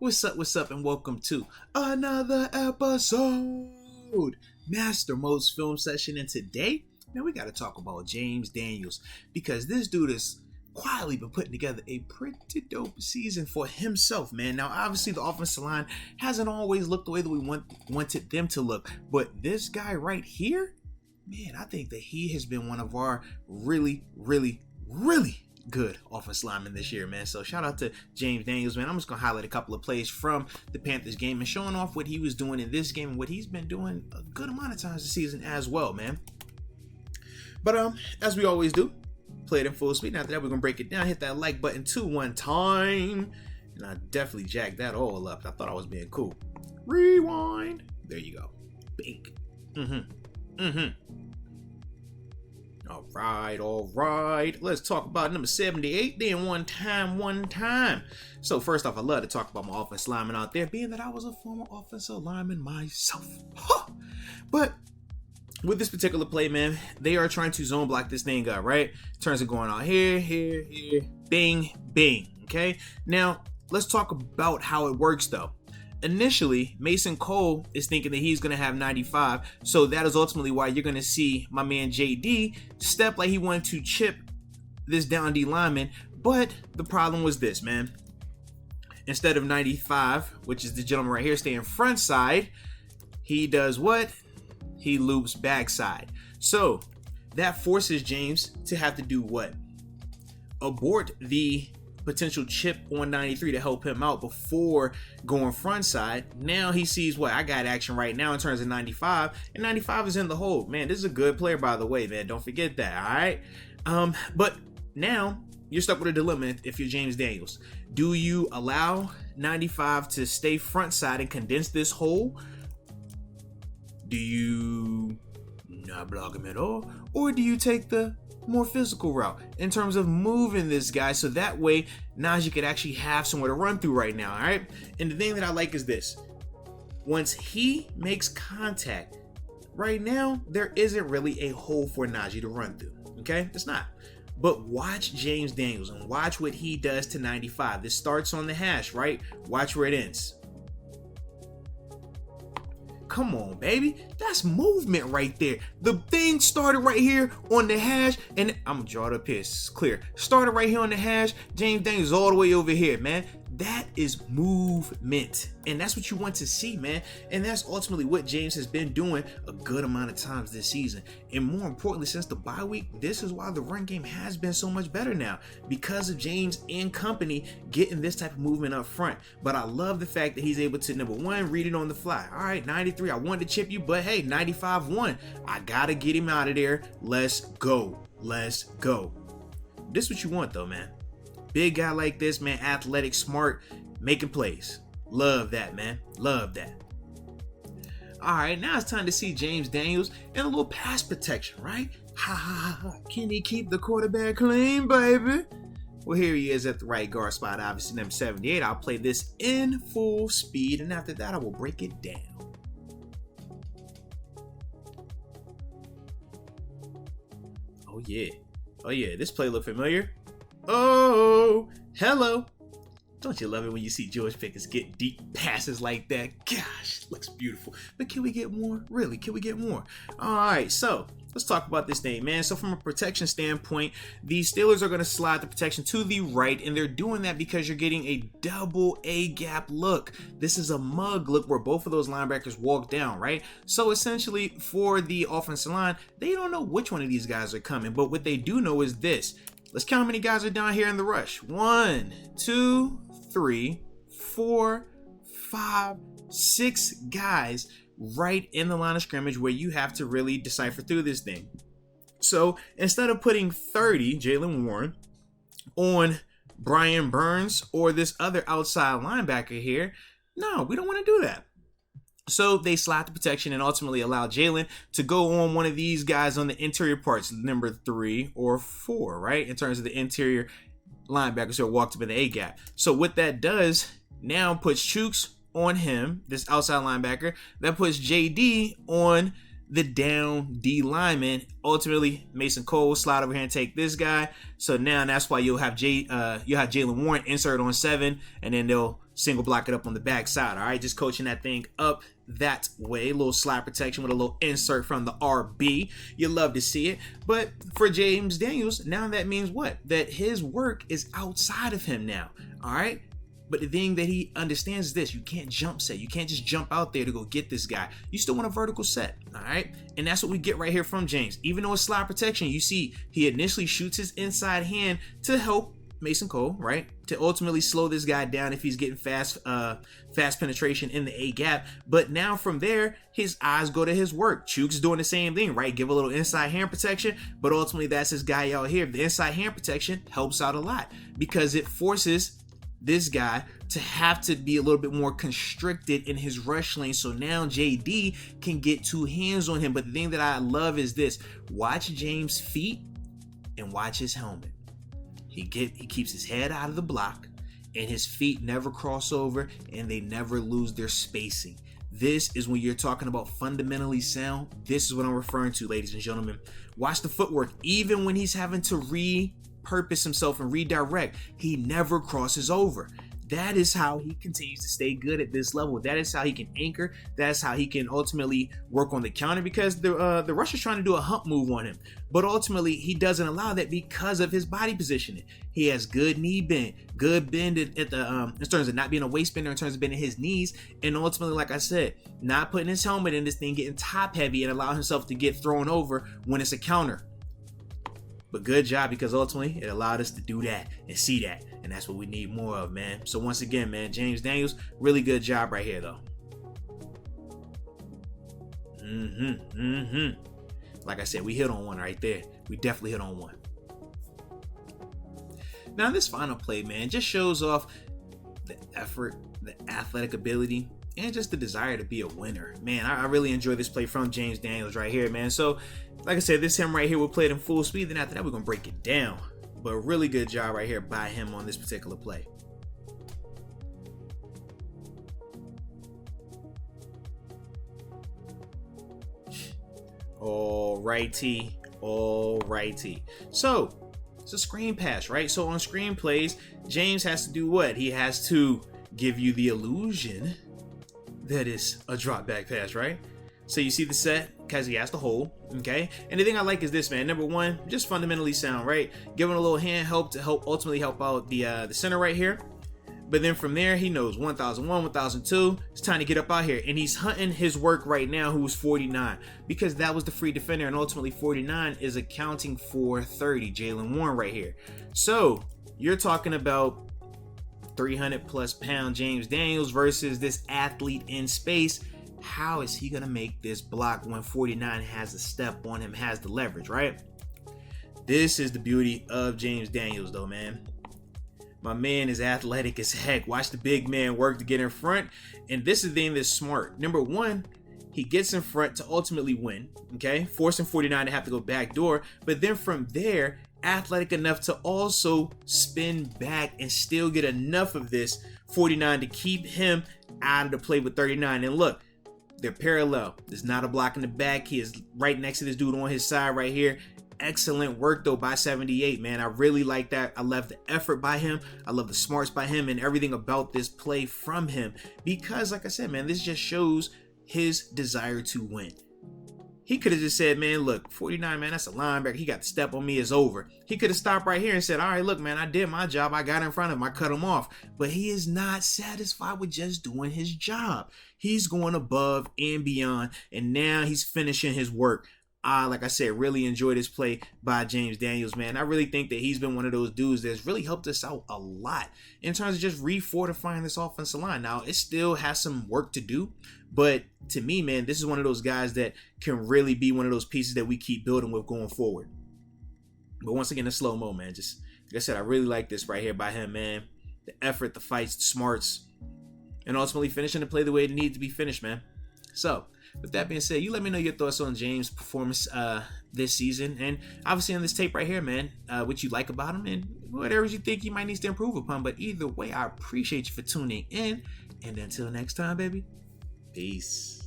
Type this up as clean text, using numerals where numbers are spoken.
What's up, and welcome to another episode, Master Moats Film Session. And today, man, we got to talk about James Daniels, because this dude has quietly been putting together a pretty dope season for himself, man. Now, obviously, the offensive line hasn't always looked the way that we wanted them to look, but this guy right here, man, I think that he has been one of our really good offensive lineman this year, man. So shout out to James Daniels, man. I'm just gonna highlight a couple of plays from the Panthers game and showing off what he was doing in this game and what he's been doing a good amount of times this season as well, man. But as we always do, play it in full speed. After that, we're gonna break it down. Hit that like button one time, and I definitely jacked that all up. I thought I was being cool. Rewind. There you go. Bink. All right. Let's talk about number 78. Then one time. So first off, I love to talk about my offensive lineman out there, being that I was a former offensive lineman myself. But with this particular play, man, they are trying to zone block this thing up, right? Turns it going out here, bing, bing. Okay. Now let's talk about how it works though. Initially, Mason Cole is thinking that he's going to have 95, so that is ultimately why you're going to see my man JD step like he wanted to chip this down D lineman, but the problem was this, man. Instead of 95, which is the gentleman right here staying front side, he does what? He loops backside. So that forces James to have to do what? Abort the potential chip on 93 to help him out before going front side. Now he sees what I got action right now in terms of 95, and 95 is in the hole. Man, this is a good player, by the way, man. Don't forget that. All right. But now you're stuck with a dilemma if you're James Daniels. Do you allow 95 to stay front side and condense this hole? Do you not block him at all? Or do you take the more physical route in terms of moving this guy so that way Najee could actually have somewhere to run through right now? All right. And the thing that I like is this: once he makes contact, right now there isn't really a hole for Najee to run through. Okay, it's not. But watch James Daniels and watch what he does to 95. This starts on the hash, right? Watch where it ends. Come on, baby. That's movement right there. The thing started right here on the hash, and I'm gonna draw it up here. It's clear. Started right here on the hash. James Daniels all the way over here, man. That is movement, and that's what you want to see, man. And that's ultimately what James has been doing a good amount of times this season. And more importantly, since the bye week, this is why the run game has been so much better now, because of James and company getting this type of movement up front. But I love the fact that he's able to, number one, read it on the fly. All right, 93, I wanted to chip you, but hey, 95 won. I gotta get him out of there. Let's go. This is what you want though, man. Big guy like this, man, athletic, smart, making plays. Love that, man. Love that. All right, now it's time to see James Daniels and a little pass protection, right? Ha. Can he keep the quarterback clean, baby? Well, here he is at the right guard spot, obviously number 78. I'll play this in full speed, and after that, I will break it down. Oh, yeah. This play look familiar. Oh, hello. Don't you love it when you see George Pickens get deep passes like that? Gosh, looks beautiful. But can we get more? Really, can we get more? All right, so let's talk about this thing, man. So from a protection standpoint, the Steelers are going to slide the protection to the right, and they're doing that because you're getting a double A-gap look. This is a mug look where both of those linebackers walk down, right? So essentially for the offensive line, they don't know which one of these guys are coming, but what they do know is this. Let's count how many guys are down here in the rush. 1, 2, 3, 4, 5, 6 guys right in the line of scrimmage where you have to really decipher through this thing. So instead of putting 30, Jaylen Warren, on Brian Burns or this other outside linebacker here, no, we don't want to do that. So they slide the protection and ultimately allow Jaylen to go on one of these guys on the interior parts, number 3 or 4, right? In terms of the interior linebackers who walked up in the A-gap. So what that does now puts Chooks on him, this outside linebacker. That puts JD on the down D lineman. Ultimately, Mason Cole slide over here and take this guy. So now that's why you'll have Jaylen Warren insert on 7, and then they'll single block it up on the backside. All right, just coaching that thing up that way. A little slide protection with a little insert from the RB. You love to see it. But for James Daniels, now that means what? That his work is outside of him now. All right. But the thing that he understands is this: you can't jump set. You can't just jump out there to go get this guy. You still want a vertical set, all right? And that's what we get right here from James. Even though it's slide protection, you see he initially shoots his inside hand to help Mason Cole, right? To ultimately slow this guy down if he's getting fast penetration in the A gap. But now from there, his eyes go to his work. Chuk's doing the same thing, right? Give a little inside hand protection, but ultimately that's his guy out here. The inside hand protection helps out a lot because it forces this guy to have to be a little bit more constricted in his rush lane. So now JD can get two hands on him. But the thing that I love is this: watch James' feet and watch his helmet. He keeps his head out of the block and his feet never cross over and they never lose their spacing. This is when you're talking about fundamentally sound. This is what I'm referring to, ladies and gentlemen. Watch the footwork. Even when he's having to repurpose himself and redirect, he never crosses over. That is how he continues to stay good at this level. That is how he can anchor. That's how he can ultimately work on the counter, because the rusher's trying to do a hump move on him. But ultimately, he doesn't allow that because of his body positioning. He has good knee bend, good bend at the in terms of not being a waist bender, in terms of bending his knees, and ultimately, like I said, not putting his helmet in this thing, getting top heavy, and allow himself to get thrown over when it's a counter. But good job, because ultimately it allowed us to do that and see that. And that's what we need more of, man. So once again, man, James Daniels, really good job right here, though. Like I said, we hit on one right there. We definitely hit on one. Now, this final play, man, just shows off the effort, the athletic ability, and just the desire to be a winner. Man, I really enjoy this play from James Daniels right here, man. So, like I said, this him right here, we'll play it in full speed. Then after that, we're going to break it down. But really good job right here by him on this particular play. Alrighty. So, it's a screen pass, right? So on screen plays, James has to do what? He has to give you the illusion that is a drop back pass, right? So you see the set because he has to hold, okay? And the thing I like is this, man. Number one, just fundamentally sound, right? Giving a little hand help to ultimately help out the center right here. But then from there, he knows 1001, 1002. It's time to get up out here. And he's hunting his work right now, who's 49, because that was the free defender. And ultimately 49 is accounting for 30, Jalen Warren right here. So you're talking about 300 plus pound James Daniels versus this athlete in space. How is he going to make this block when 49 has a step on him, has the leverage, right? This is the beauty of James Daniels, though, man. My man is athletic as heck. Watch the big man work to get in front. And this is the thing that's smart. Number one, he gets in front to ultimately win, okay? Forcing 49 to have to go back door. But then from there, athletic enough to also spin back and still get enough of this 49 to keep him out of the play with 39. And look, they're parallel. There's not a block in the back. He is right next to this dude on his side right here. Excellent work, though, by 78, man. I really like that. I love the effort by him. I love the smarts by him and everything about this play from him. Because, like I said, man, this just shows his desire to win. He could have just said, man, look, 49, man, that's a linebacker. He got the step on me, it's over. He could have stopped right here and said, all right, look, man, I did my job. I got in front of him. I cut him off. But he is not satisfied with just doing his job. He's going above and beyond, and now he's finishing his work. Like I said, really enjoyed this play by James Daniels, man. I really think that he's been one of those dudes that's really helped us out a lot in terms of just refortifying this offensive line. Now, it still has some work to do, but to me, man, this is one of those guys that can really be one of those pieces that we keep building with going forward. But once again, the slow-mo, man. Just like I said, I really like this right here by him, man. The effort, the fights, the smarts, and ultimately finishing the play the way it needs to be finished, man. So, with that being said, you let me know your thoughts on James' performance this season, and obviously on this tape right here, man, what you like about him and whatever you think he might need to improve upon. But either way, I appreciate you for tuning in, and until next time, baby, peace.